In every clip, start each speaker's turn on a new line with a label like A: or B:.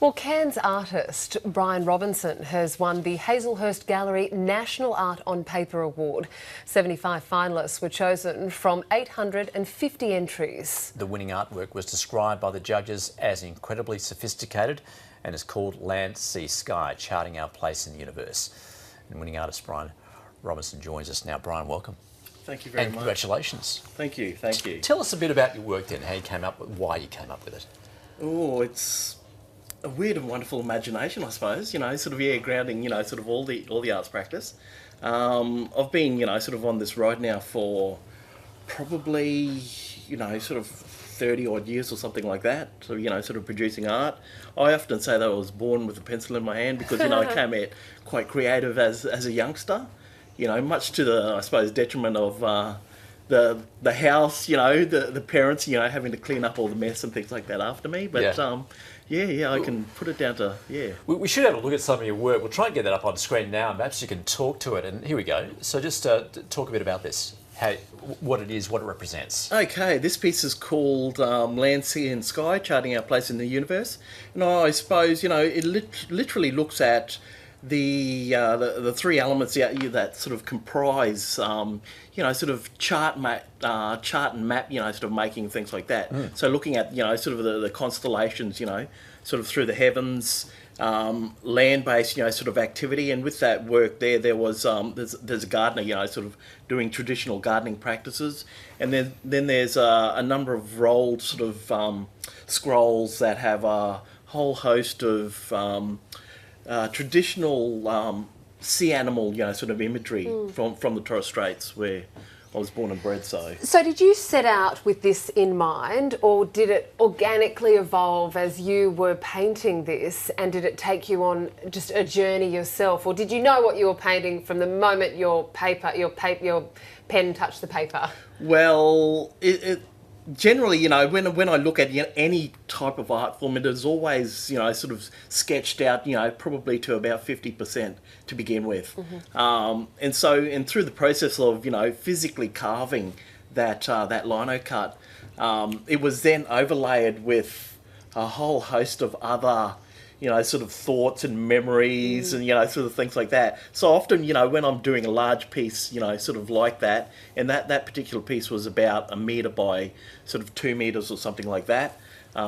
A: Well, Cairns artist Brian Robinson has won the Hazelhurst Gallery National Art on Paper Award. 75 finalists were chosen from 850 entries.
B: The winning artwork was described by the judges as incredibly sophisticated and is called Land, Sea, Sky, charting our place in the universe. And winning artist Brian Robinson joins us now. Brian, welcome.
C: Thank you very much.
B: And congratulations.
C: Thank you, thank you.
B: Tell us a bit about your work then, how you came up with, why you came up with it.
C: Oh, it's a weird and wonderful imagination, I suppose. You know, sort of grounding. You know, sort of all the arts practice. I've been, sort of on this road now for probably, sort of 30 odd years or something like that. So, sort of producing art. I often say that I was born with a pencil in my hand because, I came out quite creative as a youngster. Much to the, I suppose, detriment of the house, the parents, having to clean up all the mess and things like that after me. But I can put it down to,
B: We should have a look at some of your work. We'll try and get that up on screen now, and perhaps you can talk to it. And here we go. So just talk a bit about this, what it is, what it represents.
C: Okay, this piece is called Land, Sea and Sky, charting our place in the universe. And I suppose, it literally looks at the three elements that sort of comprise, sort of chart and map, sort of making things like that. So looking at, sort of the constellations, sort of through the heavens, land-based, sort of activity. And with that work there was, there's a gardener, sort of doing traditional gardening practices. And then there's a number of rolled sort of scrolls that have a whole host of traditional sea animal, sort of imagery from the Torres Straits, where I was born and bred. So
A: did you set out with this in mind, or did it organically evolve as you were painting this, and did it take you on just a journey yourself, or did you know what you were painting from the moment your pen touched the paper?
C: Well, generally, when I look at any type of art form, it is always, sort of sketched out, probably to about 50% to begin with. And through the process of, physically carving that lino cut, it was then overlaid with a whole host of other, sort of thoughts and memories and, sort of things like that. So often, when I'm doing a large piece, sort of like that, and that particular piece was about 1 metre by sort of 2 metres or something like that.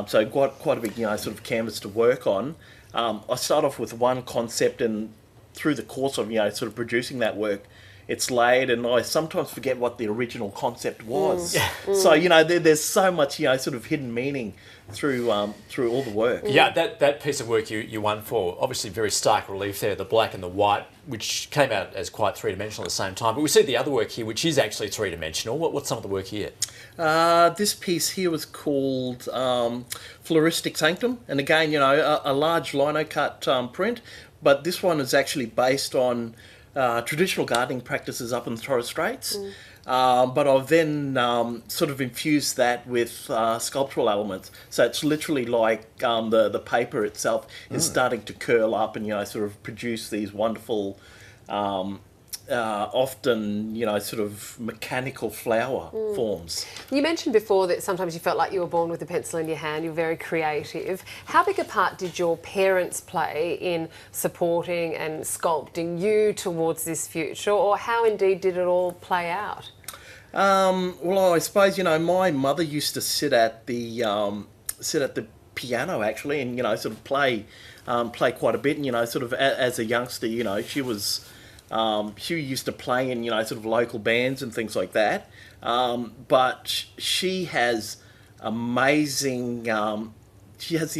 C: So quite a big, sort of canvas to work on. I start off with one concept, and through the course of, sort of producing that work, it's laid, and I sometimes forget what the original concept was. So, there's so much, sort of hidden meaning through all the work.
B: Yeah, that piece of work you won for, obviously very stark relief there, the black and the white, which came out as quite three-dimensional at the same time. But we see the other work here, which is actually three-dimensional. What's some of the work here?
C: This piece here was called Floristic Sanctum, and again, a large lino cut print, but this one is actually based on traditional gardening practices up in the Torres Straits, but I've then sort of infused that with sculptural elements. So it's literally like the paper itself is starting to curl up and, sort of produce these wonderful, often, sort of mechanical flower forms.
A: You mentioned before that sometimes you felt like you were born with a pencil in your hand, you were very creative. How big a part did your parents play in supporting and sculpting you towards this future, or how indeed did it all play out?
C: Well, I suppose, my mother used to sit at the piano actually, and, sort of play quite a bit, and, sort of as a youngster, she was... she used to play in, sort of local bands and things like that. But she has the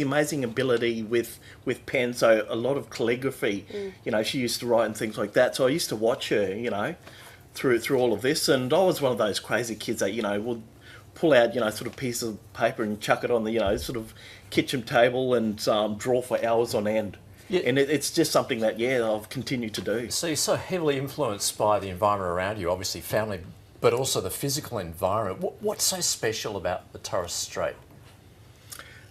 C: amazing ability with pen, so a lot of calligraphy, she used to write and things like that. So I used to watch her, through all of this, and I was one of those crazy kids that, would pull out, sort of piece of paper and chuck it on the, sort of kitchen table and draw for hours on end. Yeah. And it's just something that, I've continued to do.
B: So you're so heavily influenced by the environment around you, obviously family, but also the physical environment. What's so special about the Torres Strait?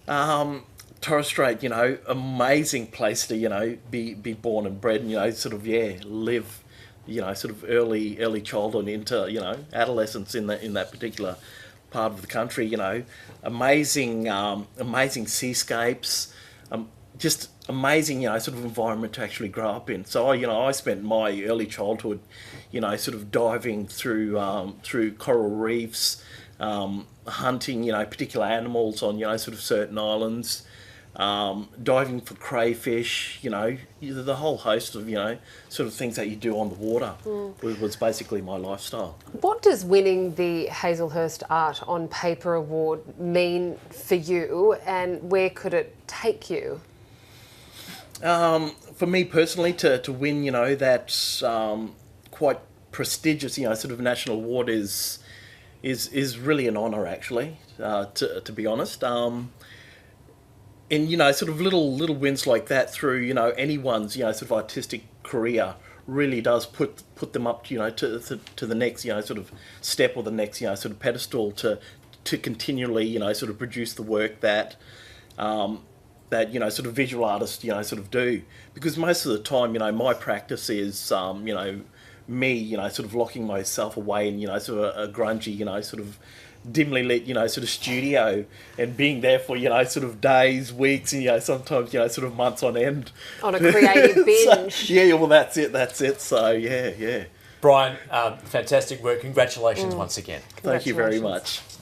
C: Torres Strait, amazing place to, be born and bred and, sort of, live, sort of early childhood into, adolescence in that particular part of the country, amazing seascapes, just amazing, sort of environment to actually grow up in. So I spent my early childhood, sort of diving through coral reefs, hunting, particular animals on, sort of certain islands, diving for crayfish, the whole host of, sort of things that you do on the water was basically my lifestyle.
A: What does winning the Hazelhurst Art on Paper Award mean for you, and where could it take you?
C: For me personally, to win, that quite prestigious, sort of national award is really an honour, actually, to be honest. And sort of little wins like that through anyone's sort of artistic career really does put them up to the next sort of step, or the next sort of pedestal to continually sort of produce the work that sort of visual artists sort of do, because most of the time my practice is me sort of locking myself away in sort of a grungy sort of dimly lit sort of studio, and being there for sort of days, weeks, and sometimes sort of months on end
A: On a creative binge.
C: So, yeah, well that's it. So yeah.
B: Brian, fantastic work. Congratulations once again.
C: Thank you very
A: Congratulations.
C: much.